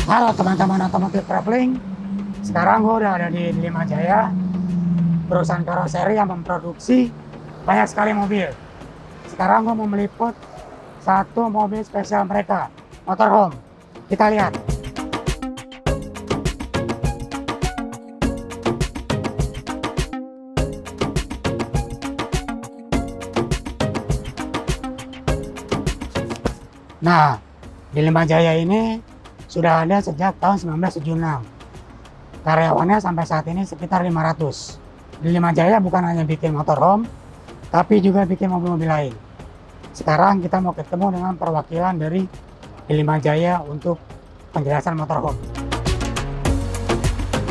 Halo teman-teman otomotif traveling. Sekarang gue udah ada di Lima Jaya, perusahaan karoseri yang memproduksi banyak sekali mobil. Sekarang gue mau meliput satu mobil spesial mereka, motorhome. Kita lihat. Nah, di Lima Jaya ini sudah ada sejak tahun 1976. Karyawannya sampai saat ini sekitar 500. Di Lima Jaya bukan hanya bikin motorhome, tapi juga bikin mobil-mobil lain. Sekarang kita mau ketemu dengan perwakilan dari Lima Jaya untuk penjelasan motorhome.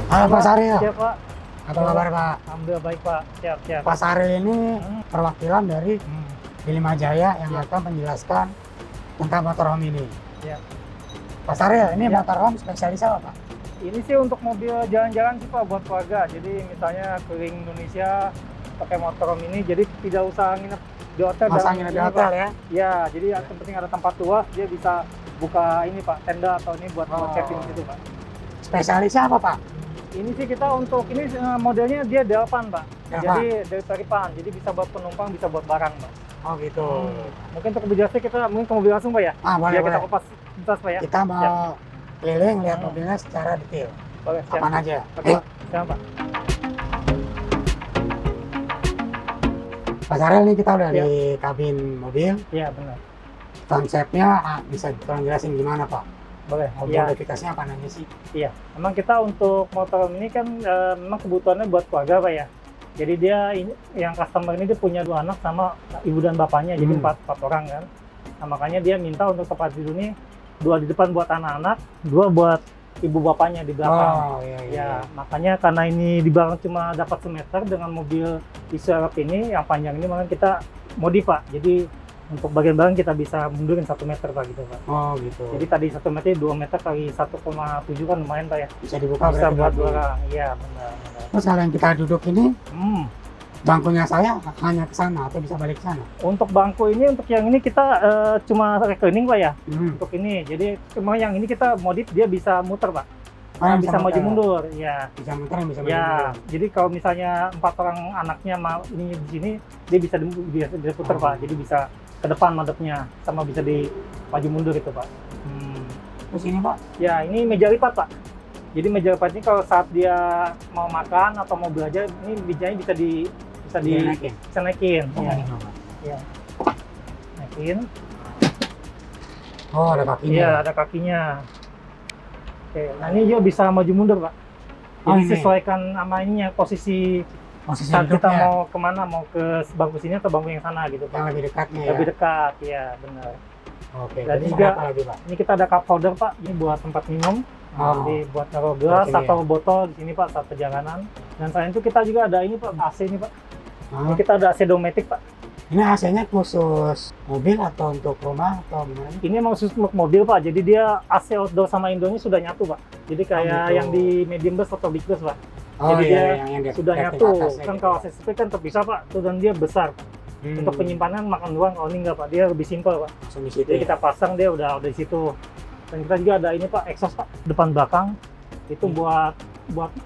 Halo Pak Saril. Siap Pak. Apa kabar Pak? Alhamdulillah baik Pak. Siap. Pak Saril ini perwakilan dari Lima Jaya yang akan menjelaskan tentang motorhome ini. Ya. Pak Saril, ini motorhome spesialis apa Pak? Ini sih untuk mobil jalan-jalan sih Pak, buat keluarga. Jadi misalnya keliling Indonesia pakai motorhome ini, jadi tidak usah nginep di hotel. Masa nginep di hotel ya? Ya, jadi yang penting ada tempat luas, dia bisa buka ini Pak, tenda atau ini buat check-in gitu Pak. Spesialisnya apa Pak? Ini sih kita untuk ini modelnya dia delpan Pak. Delpan. Jadi dari Taripan, jadi bisa buat penumpang, bisa buat barang Pak. Oh gitu. Mungkin untuk lebih jelasnya kita mungkin ke mobil langsung Pak ya? Boleh, Biar kita boleh. kupas tuntas Pak ya? Kita mau keliling lihat mobilnya secara detail. Boleh, siap. Kapan aja? Oke, Yuk. siap Pak. Pak Saril, ini kita udah Ya. di kabin mobil. Iya benar. Konsepnya bisa tolong jelasin gimana Pak? Boleh. Mobil Iya. modifikasinya apa namanya sih? Iya. Memang kita untuk motor ini kan memang kebutuhannya buat keluarga Pak ya. Jadi dia ini, yang customer ini dia punya 2 anak sama ibu dan bapaknya, jadi 4 orang kan. Nah, makanya dia minta untuk tempat tidur ini 2 di depan buat anak-anak, 2 buat ibu bapaknya di belakang. Oh iya. Ya, makanya karena ini di belakang cuma dapat semeter dengan mobil Israel ini yang panjang ini, makanya kita modif Pak. Jadi untuk bagian belakang kita bisa mundurin 1 meter Pak gitu Pak. Oh gitu. Jadi tadi 1 meter 2 meter kali 1,7 kan lumayan Pak ya. Bisa dibuka Bisa berarti buat mobil. 2 orang. Iya benar. Terus kalau yang kita duduk ini, Hmm. bangkunya saya hanya ke sana atau bisa balik ke sana? Untuk bangku ini, untuk yang ini kita cuma reclining Pak ya. Hmm. Untuk ini, jadi cuma yang ini kita modif dia bisa muter Pak. Oh, yang Bisa maju muter. mundur. Ya. Bisa muter, yang bisa maju Ya, mundur. jadi kalau misalnya 4 orang anaknya mau ini di sini, dia bisa diputar Pak. Jadi bisa ke depan madepnya, sama bisa di maju mundur itu Pak. Terus ini Pak? Ya, ini meja lipat Pak. Jadi meja lipat ini kalau saat dia mau makan atau mau belajar, ini mejanya bisa Naikin. bisa naikin. Oh, Ya. ini Pak. Ya. Naikin. Oh, ada kakinya. Iya, ada kakinya. Oke, nah ini juga bisa maju mundur Pak. Oh, Jadi ini. sesuaikan sama ininya posisi Posisi saat kita duduknya mau kemana, mau ke bangku sini atau bangku yang sana gitu yang Pak. lebih dekatnya ya. Lebih dekat, ya benar. Oke. Dan Terus juga- ada apa lagi Pak? Ini kita ada cup holder Pak, ini buat tempat minum. Oh. Jadi buat naruh gelas Seperti ini atau botol di sini Pak saat perjalanan. Dan selain itu kita juga ada ini Pak, AC ini Pak. Ini Oh, kita ada AC dometic Pak. ini AC-nya khusus mobil atau untuk rumah atau gimana? Ini emang khusus untuk mobil Pak, jadi dia AC outdoor sama indoornya sudah nyatu Pak. Jadi kayak gitu. yang di medium bus atau big bus Pak. Oh Jadi iya, dia yang di Sudah rating nyatu, atasnya kan gitu. kalau AC split kan terpisah Pak, tuh dan dia besar. Untuk penyimpanan makan doang, kalau ini enggak Pak, dia lebih simpel Pak. langsung di situ. Jadi ya? kita pasang dia udah di situ. Dan kita juga ada ini Pak, exhaust Pak, depan belakang. Itu buat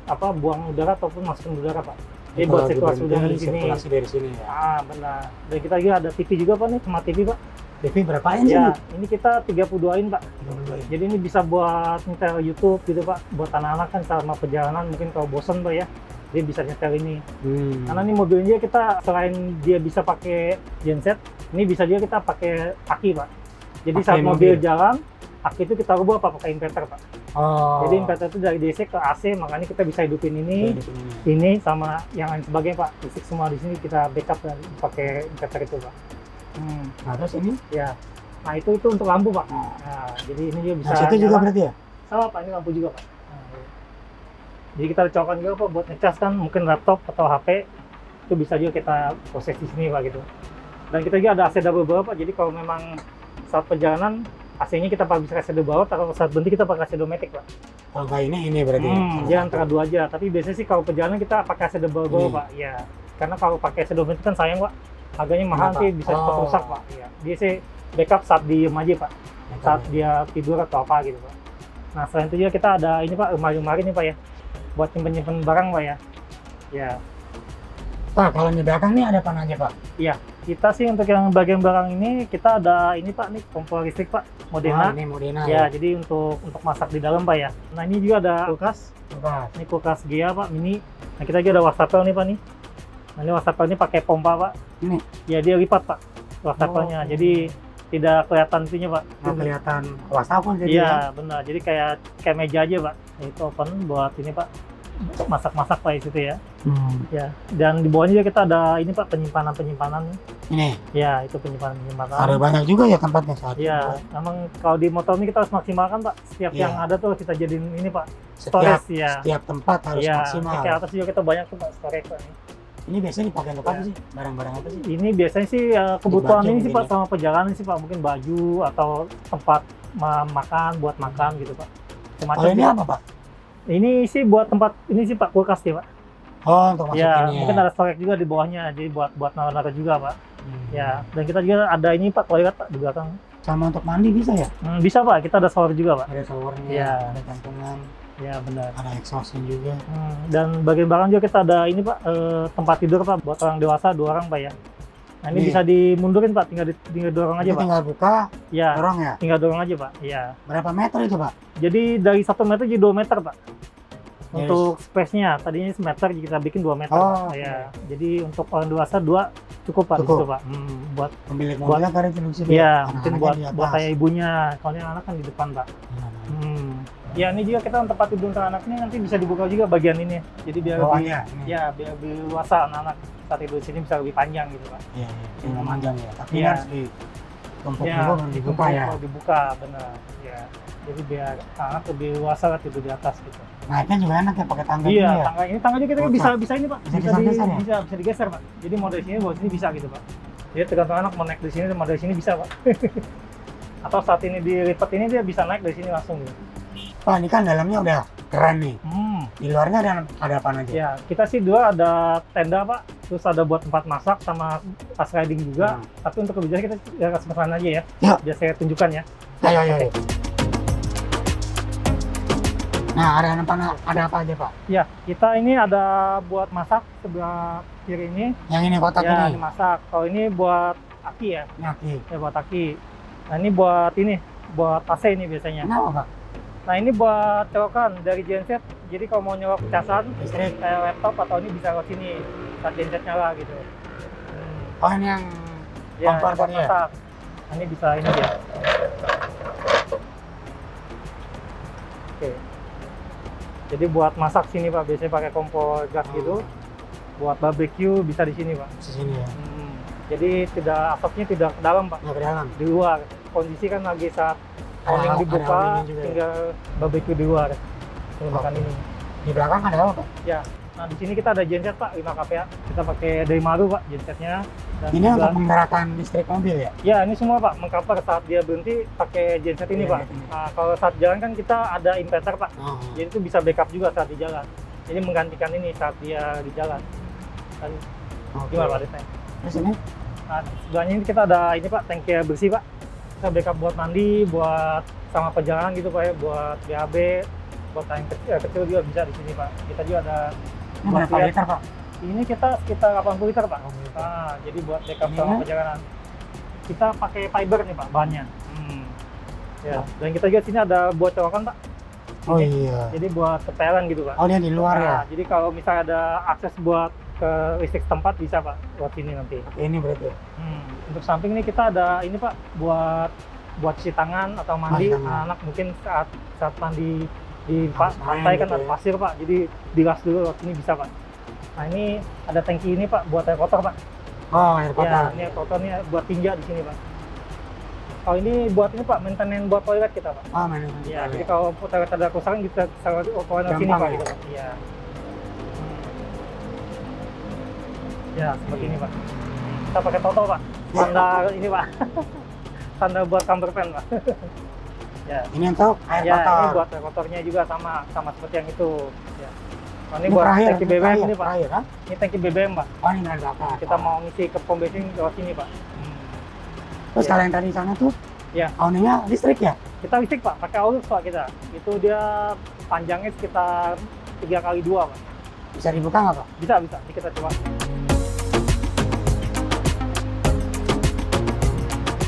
apa? Buang udara ataupun masukin udara Pak. Jadi buat Kalau sirkulasi udara di diberhenti, sini. sirkulasi dari sini ya. Benar. Dan kita juga ada TV juga Pak nih, smart TV Pak. TV berapa inch Ya, ini? ini kita 32 in Pak. 32 inch. Jadi ini bisa buat nyetel YouTube gitu Pak. Buat anak-anak kan selama perjalanan mungkin kalau bosen Pak ya, dia bisa nyetel ini. Karena ini mobilnya kita selain dia bisa pakai genset, ini bisa juga kita pakai aki Pak. Jadi Pakai saat mobil mobil. jalan, aki itu kita rubah Pak pakai inverter Pak. Oh. Jadi inverter itu dari DC ke AC, makanya kita bisa hidupin Iya, ini, di sini. ini sama yang lain sebagainya Pak. Listrik semua di sini kita backup dan pakai inverter itu Pak. Nah, terus ini? Ya. Nah itu untuk lampu Pak. Nah, jadi ini juga bisa Nah, situ juga nyala. berarti ya? Sama Pak, ini lampu juga Pak. Nah, iya. Jadi kita colokan juga Pak buat ngecas kan, mungkin laptop atau HP itu bisa juga kita proses di sini Pak gitu. Dan kita juga ada AC double bawah Pak. Jadi kalau memang saat perjalanan AC-nya kita bisa AC double bawah, atau saat berhenti kita pakai AC dometic Pak. Kalau nggak ini berarti. ya? Dia antara dua aja. Tapi biasanya sih kalau perjalanan kita pakai AC double bawah Ini. Pak. Ya. Karena kalau pakai AC dometic kan sayang Pak. Harganya mahal Kenapa? nanti bisa cepat Oh. rusak Pak. Iya. Dia sih backup saat diem aja Pak. Saat dia tidur atau apa gitu Pak. Nah, selain itu juga kita ada ini Pak, lemari-lemari nih Pak ya, buat nyimpen barang Pak ya. Ya, Pak, kalau di belakang nih ada apa aja Pak? iya. Kita sih untuk yang bagian barang ini kita ada ini Pak nih kompor listrik Pak, Modena. Ini Modena Ya, jadi untuk masak di dalam Pak ya. Nah, ini juga ada kulkas. Kulkas. Ini kulkas Gia Pak, mini. Nah, kita juga ada wastafel nih Pak nih. Nah, ini wastafel ini pakai pompa Pak. Ini Ya, dia lipat Pak wastafelnya. Jadi tidak kelihatan itunya Pak. nggak kelihatan wastafel jadi Iya, ya. benar. Jadi kayak meja aja Pak. Itu open buat ini Pak, masak-masak Pak di situ ya. Ya, dan di bawahnya juga kita ada ini Pak, penyimpanan. Ini Ya, itu penyimpanan. ada banyak juga ya tempatnya saat Ya, memang kalau di motor ini kita harus maksimalkan Pak. Setiap Iya. yang ada tuh kita jadiin ini Pak, setiap storage ya. setiap tempat harus Iya, maksimal. ke atas juga kita banyak tuh Pak storage Pak. Ini biasanya dipakai untuk apa Ya. sih? Barang-barang apa sih? Ini biasanya sih kebutuhan baju ini sih mungkin Pak, sama perjalanan sih Pak, mungkin baju atau tempat makan, buat makan gitu Pak. Semacam Kalau ini gitu. apa Pak? Ini sih buat tempat ini sih Pak, kulkas sih Pak. Oh, untuk Ya, masukinnya. mungkin ada storage juga di bawahnya, jadi buat naruh-naruh juga Pak. Hmm. Ya, dan kita juga ada ini Pak, toilet Pak di belakang. Sama untuk mandi bisa ya? Bisa Pak, kita ada shower juga Pak. Ada showernya, Iya. ada gantungan, Ya benar. ada exhaustnya juga. Dan bagian belakang juga kita ada ini Pak, tempat tidur Pak, buat orang dewasa 2 orang Pak ya. Nah, ini Nih. bisa dimundurin Pak, tinggal dorong aja Itu Pak. tinggal buka, Ya, dorong ya. tinggal dorong aja Pak. Ya. Berapa meter itu Pak? Jadi dari 1 meter jadi 2 meter Pak. Yes. Untuk space-nya tadinya semeter, kita bikin 2 meter. Oh, Pak. Ya. Jadi untuk orang dewasa 2 cukup Pak di Cukup. situ Pak. Buat Pemilik mobilnya kan itu di situ. ya, mungkin Anak-anaknya buat di atas. buat kayak ibunya. Kalau yang anak kan di depan Pak. Ya, ini juga kita untuk tempat tidur untuk anak ini nanti bisa dibuka juga bagian ini. Jadi biar lebih, Bawahnya. Ini. ya biar lebih luasa anak-anak saat tidur di sini bisa lebih panjang gitu Pak. Iya, iya. Tinggal panjang ya. Tapi Iya. harus ditumpuk Ya, dulu baru dibuka ya. kalau dibuka benar. Ya. Jadi biar anak lebih luasa lah tidur di atas gitu. Naiknya juga enak ya pakai tangga Iya, gini ya. tangga juga kita Bisa. bisa ini Pak. Bisa digeser ya? Bisa digeser Pak. Jadi mau dari sini bawa sini bisa gitu Pak. Jadi tergantung anak mau naik dari sini mau dari sini bisa Pak. Atau saat ini dilipat ini dia bisa naik dari sini langsung gitu. Pak, ini kan dalamnya udah keren nih. Di luarnya ada apa aja? Ya, kita sih dua ada tenda Pak, terus ada buat tempat masak sama tas riding juga. Tapi untuk kebijakan kita ya kasih pesan aja ya. Ya. Biar saya tunjukkan ya. Ayo, ayo, ayo. Nah, ada apa aja Pak? Ya, kita ini ada buat masak sebelah kiri ini. Yang ini kotak Ya, ini. ini masak. Kalau ini buat aki ya. Nyaki. Ya buat aki. Nah, ini buat AC ini biasanya. Kenapa Pak? Nah, ini buat colokan dari genset. Jadi kalau mau nyolok casan Listrik. kayak laptop atau ini bisa ke sini saat genset nyala gitu. Oh, ini yang Ya, kompor buat tadi ya? masak. Nah, ini bisa ini dia. Oke. Jadi buat masak sini Pak, biasanya pakai kompor gas gitu. Buat barbecue bisa di sini Pak. Di sini ya. Jadi asapnya tidak ke dalam Pak, Nggak ke dalam. di luar. Kondisi kan lagi saat Ada awning dibuka, awning juga ya? tinggal barbecue di luar. Ini makan ini. Di belakang ada apa Pak? Ya. Nah, di sini kita ada genset Pak, 5 kPa. Kita pakai dari Maru Pak gensetnya. Dan Ini juga- untuk menggerakkan listrik mobil ya? Ya, ini semua Pak, mengcover saat dia berhenti pakai genset ini Iya, Pak. ini. Nah, kalau saat jalan kan kita ada inverter Pak. Oh. Jadi itu bisa backup juga saat di jalan. Jadi menggantikan ini saat dia di jalan. Dan Oke. gimana Pak Desnya? Terus ini? Nah, sebelahnya ini kita ada ini Pak, tangki air bersih Pak. Kita backup buat mandi, buat sama perjalanan gitu Pak ya, buat BAB, buat air kecil juga bisa di sini Pak. Kita juga ada Ini buat berapa lihat- liter Pak? Ini kita sekitar 80 liter Pak. 80 liter. Nah, jadi buat backup Ini sama ya? perjalanan. Kita pakai fiber nih Pak, bahannya. Ya, Oh. dan kita juga sini ada buat colokan Pak. Oh iya. Jadi buat ketelan gitu Pak. Oh, dia di luar ya? Nah, jadi kalau misalnya ada akses buat ke listrik tempat bisa Pak, buat sini nanti. Ini berarti. Untuk samping ini kita ada ini Pak, buat cuci tangan atau mandi. Mandi tangan. Anak-anak mungkin saat mandi di Habis main pantai kan gitu ada ya. pasir Pak, jadi dilas dulu lewat sini bisa Pak. Nah, ini ada tangki ini Pak buat air kotor Pak. Oh, air Ya, kotor. ini air kotor ini buat tinja di sini Pak. Kalau ini buat ini Pak, maintenance buat toilet kita Pak. Oh, main Ya, jadi kalau toilet ada kerusakan kita bisa toilet sini Gampang Pak ya? gitu Pak. Iya. Ya, seperti ini Pak. Kita pakai toto Pak. Standar ini Pak. Standar buat camper van Pak. Ya. Ini untuk air Ya, kotor. ini buat air kotornya juga sama seperti yang itu. Ya. Nah, ini Ini buat terakhir, tangki BBM ini Pak. terakhir, kan? Ini tangki BBM Pak. Oh, ini dari belakang. Kita mau ngisi ke pom bensin lewat sini Pak. Terus Ya. kalau yang tadi di sana tuh, Ya. awningnya listrik ya? Kita listrik Pak, pakai Aulux Pak kita. Itu dia panjangnya sekitar 3x2 Pak. Bisa dibuka nggak Pak? Bisa, bisa. Ini kita coba.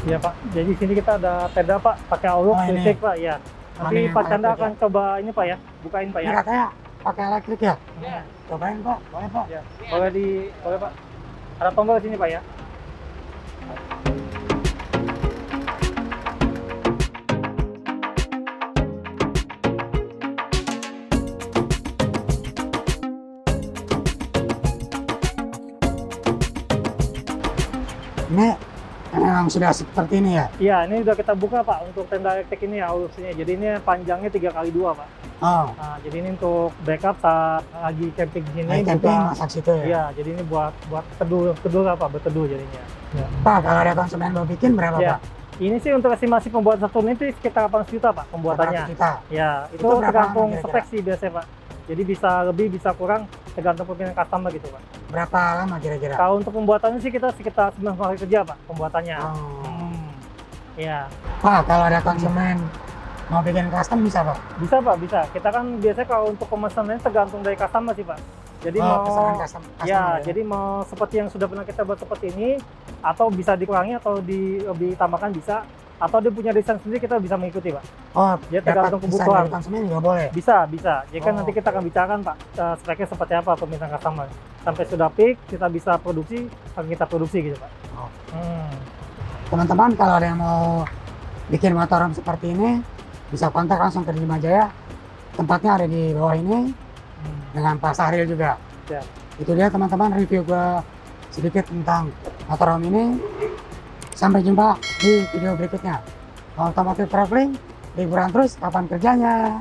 Iya Pak, jadi sini kita ada tenda Pak, pakai Aulux listrik Pak, ya. Nanti Pak Chandra akan coba ini Pak ya, bukain Pak ya. Ini katanya pakai elektrik ya? Iya. Cobain Pak, boleh Pak? Ya. Boleh Pak. Ada tombol di sini Pak ya. Ini memang sudah seperti ini ya? Iya, ini udah kita buka Pak untuk tenda elektrik ini ya Auluxnya. Jadi ini panjangnya 3x2 Pak. Oh. Nah, jadi ini untuk backup saat lagi camping di sini. Lagi camping masak situ ya? Iya, jadi ini buat teduh apa? Berteduh jadinya. Ya. Pak, kalau ada konsumen mau bikin berapa Ya. Pak? Ini sih untuk estimasi pembuatan satu unit sekitar 8 juta Pak pembuatannya. 8 juta. Ya, itu Itu berapa tergantung kira-kira? spek sih biasanya Pak. Jadi bisa lebih, bisa kurang, tergantung permintaan customer gitu Pak. Berapa lama kira-kira? Kalau untuk pembuatannya sih kita sekitar 9 hari kerja Pak pembuatannya. Oh. Iya. Pak, kalau ada konsumen mau bikin custom bisa Pak? Bisa Pak, bisa. Kita kan biasanya kalau untuk pemesanannya tergantung dari customer sih Pak. Jadi pesanan mau custom ya, jadi mau seperti yang sudah pernah kita buat seperti ini, atau bisa dikurangi atau ditambahkan bisa, atau dia punya desain sendiri kita bisa mengikuti Pak. Oh, Dia dapat tergantung desain kebutuhan. dari konsumen juga boleh? Bisa. Jadi kan Oh. nanti kita akan bicarakan Pak, speknya seperti apa permintaan customer. Sampai sudah peak, kita bisa produksi, akan kita produksi gitu Pak. Oh. Teman-teman kalau ada yang mau bikin motorhome seperti ini, bisa kontak langsung ke Delima Jaya. Tempatnya ada di bawah ini, dengan Pak Sahril juga. Ya. Itu dia teman-teman review gua sedikit tentang motorhome ini. Sampai jumpa di video berikutnya. Otomotif traveling, liburan terus, kapan kerjanya?